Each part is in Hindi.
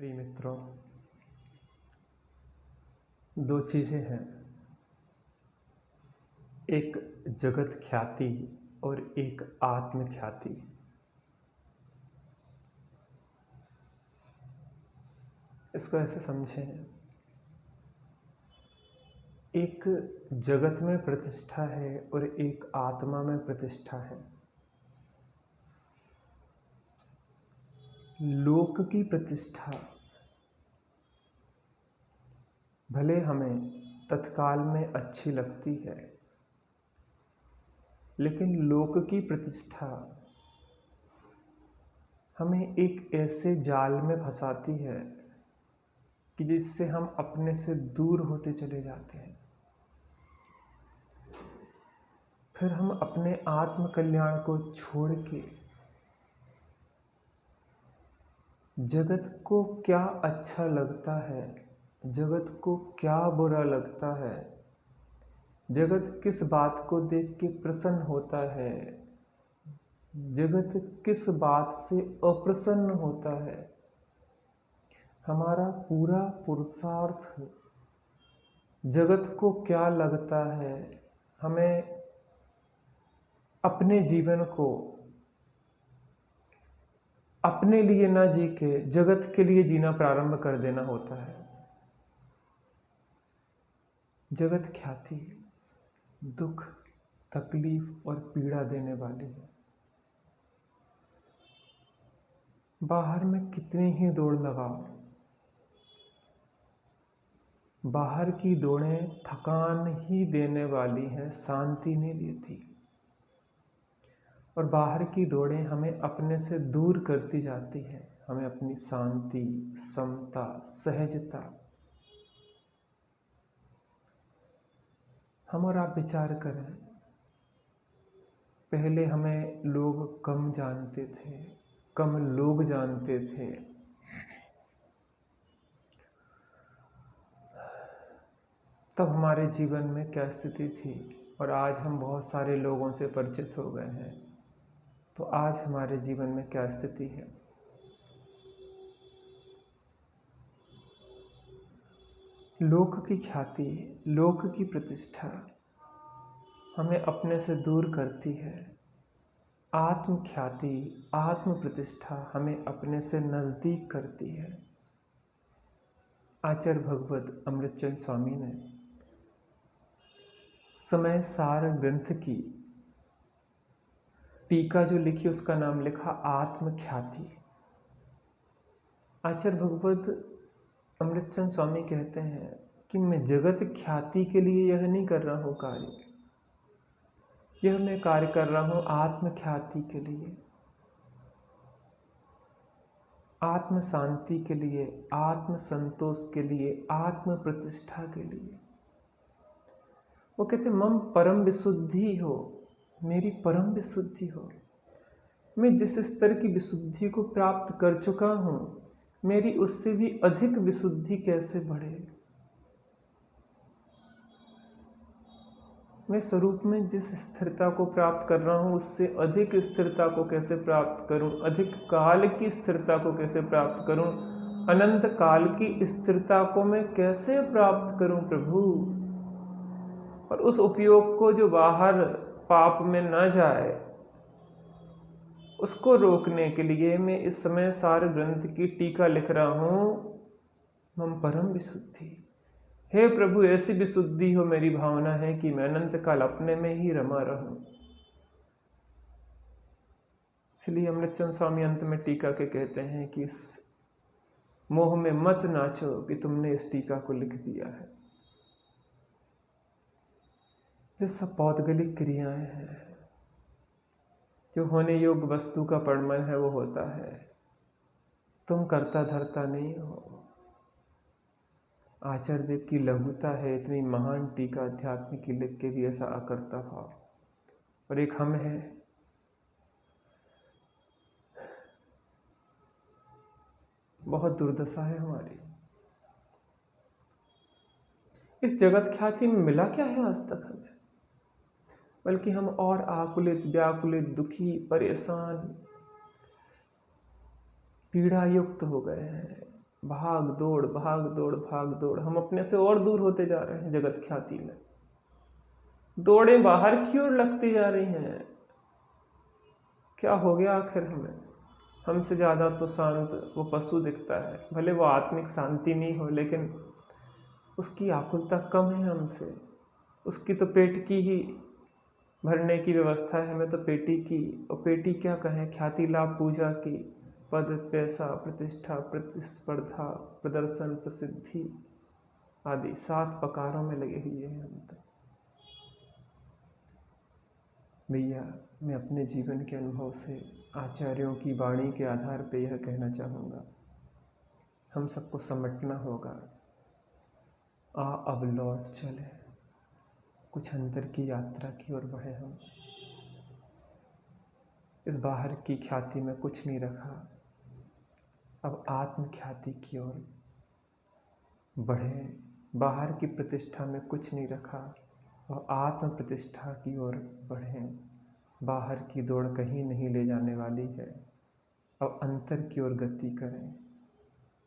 प्रिय मित्रों, दो चीज़ें हैं, एक जगत ख्याति और एक आत्म ख्याति। इसको ऐसे समझें, एक जगत में प्रतिष्ठा है और एक आत्मा में प्रतिष्ठा है। लोक की प्रतिष्ठा भले हमें तत्काल में अच्छी लगती है, लेकिन लोक की प्रतिष्ठा हमें एक ऐसे जाल में फंसाती है कि जिससे हम अपने से दूर होते चले जाते हैं। फिर हम अपने आत्म कल्याण को छोड़ के जगत को क्या अच्छा लगता है, जगत को क्या बुरा लगता है, जगत किस बात को देख के प्रसन्न होता है, जगत किस बात से अप्रसन्न होता है, हमारा पूरा पुरुषार्थ जगत को क्या लगता है, हमें अपने जीवन को अपने लिए ना जी के जगत के लिए जीना प्रारंभ कर देना होता है। जगत ख्याति दुख, तकलीफ और पीड़ा देने वाली है। बाहर में कितनी ही दौड़ लगाओ, बाहर की दौड़ें थकान ही देने वाली हैं, शांति नहीं देती। और बाहर की दौड़ें हमें अपने से दूर करती जाती हैं, हमें अपनी शांति, समता, सहजता। हम और आप विचार करें, पहले हमें लोग कम जानते थे, कम लोग जानते थे। तब हमारे जीवन में क्या स्थिति थी, और आज हम बहुत सारे लोगों से परिचित हो गए हैं, तो आज हमारे जीवन में क्या स्थिति है। लोक की ख्याति, लोक की प्रतिष्ठा हमें अपने से दूर करती है। आत्म ख्याति, आत्म प्रतिष्ठा हमें अपने से नजदीक करती है। आचार्य भगवत अमृतचंद स्वामी ने समय सार ग्रंथ की टीका जो लिखी, उसका नाम लिखा आत्म ख्याति। आचार्य भगवत अमृतचंद स्वामी कहते हैं कि मैं जगत ख्याति के लिए यह नहीं कर रहा हूँ कार्य, यह मैं कार्य कर रहा हूँ आत्म ख्याति के लिए, आत्म शांति के लिए, आत्म संतोष के लिए, आत्म प्रतिष्ठा के लिए। वो कहते मम परम विशुद्धि हो, मेरी परम विशुद्धि हो। मैं जिस स्तर की विशुद्धि को प्राप्त कर चुका हूँ, मेरी उससे भी अधिक विशुद्धि कैसे बढ़े। मैं स्वरूप में जिस स्थिरता को प्राप्त कर रहा हूँ, उससे अधिक स्थिरता को कैसे प्राप्त करूँ, अधिक काल की स्थिरता को कैसे प्राप्त करूँ, अनंत काल की स्थिरता को मैं कैसे प्राप्त करूँ प्रभु। और उस उपयोग को जो बाहर पाप में न जाए, उसको रोकने के लिए मैं इस समय सार ग्रंथ की टीका लिख रहा हूँ, मम परम विशुद्धि। हे प्रभु, ऐसी विशुद्धि हो, मेरी भावना है कि मैं अनंत काल अपने में ही रमा रहूं। इसलिए अमृतचंद स्वामी अंत में टीका के कहते हैं कि इस मोह में मत नाचो कि तुमने इस टीका को लिख दिया है। जो सब पौद्गलिक क्रियाएं हैं, जो होने योग्य वस्तु का परिणमन है, वो होता है। तुम करता धरता नहीं हो। आचार्य देव की लघुता है, इतनी महान टीका अध्यात्म की लिख के भी ऐसा अकर्ता भाव। और एक हम है, बहुत दुर्दशा है हमारी। इस जगत ख्याति में मिला क्या है आज तक हमें, बल्कि हम और आकुलित, व्याकुलित, दुखी, परेशान, पीड़ा युक्त हो गए हैं। भाग दौड़ भाग दौड़ भाग दौड़, हम अपने से और दूर होते जा रहे हैं जगत ख्याति में। दौड़ें बाहर की ओर लगती जा रही हैं। क्या हो गया आखिर हमें? हमसे ज़्यादा तो शांत वो पशु दिखता है, भले वो आत्मिक शांति नहीं हो, लेकिन उसकी आकुलता कम है हमसे। उसकी तो पेट की ही भरने की व्यवस्था है, हमें तो पेटी की, और पेटी क्या कहें, ख्याति लाभ पूजा की, पद पैसा प्रतिष्ठा प्रतिस्पर्धा प्रदर्शन प्रसिद्धि आदि 7 प्रकारों में लगे हुए हैं हम तो। भैया, मैं अपने जीवन के अनुभव से, आचार्यों की वाणी के आधार पर यह कहना चाहूँगा, हम सबको समटना होगा। अब लौट चले, कुछ अंतर की यात्रा की ओर बढ़े हम। इस बाहर की ख्याति में कुछ नहीं रखा, अब आत्म ख्याति की ओर बढ़े। बाहर की प्रतिष्ठा में कुछ नहीं रखा और आत्म प्रतिष्ठा की ओर बढ़ें। बाहर की दौड़ कहीं नहीं ले जाने वाली है, अब अंतर की ओर गति करें।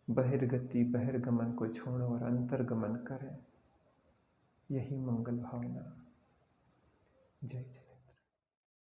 बहिर्गति बहिर्गमन को छोड़ और अंतर्गमन करें, यही मंगल भावना। जय जय।